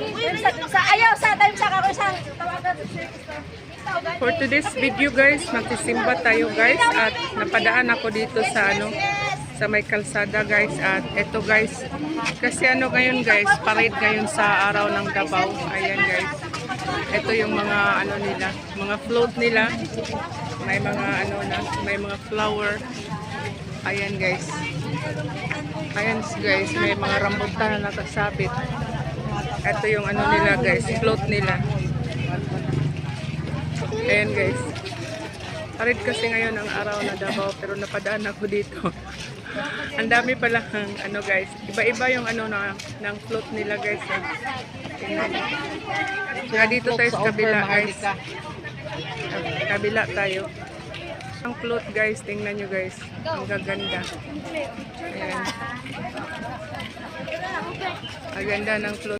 Ayaw sa time sa kako sa tawagan. For today's video guys, magsisimba tayo guys at napadaan ako dito sa sa may kalsada guys at eto guys kasi ngayon guys, parade ngayon sa araw ng Davao. Ayan guys. Ito yung mga nila, mga float nila. May mga may mga flower. Ayan guys. Ayan guys, may mga rambutan na nakasabit. Ito yung nila guys, float nila. Ayan guys. Parade kasi ngayon ang araw na Davao pero napadaan ako dito. Ang dami pala guys. Iba-iba yung ng float nila guys. Kaya dito tayo sa kabila guys. Kabila tayo. Ang float guys, tingnan nyo guys. Ang gaganda. Ayan. Ang ganda ng float.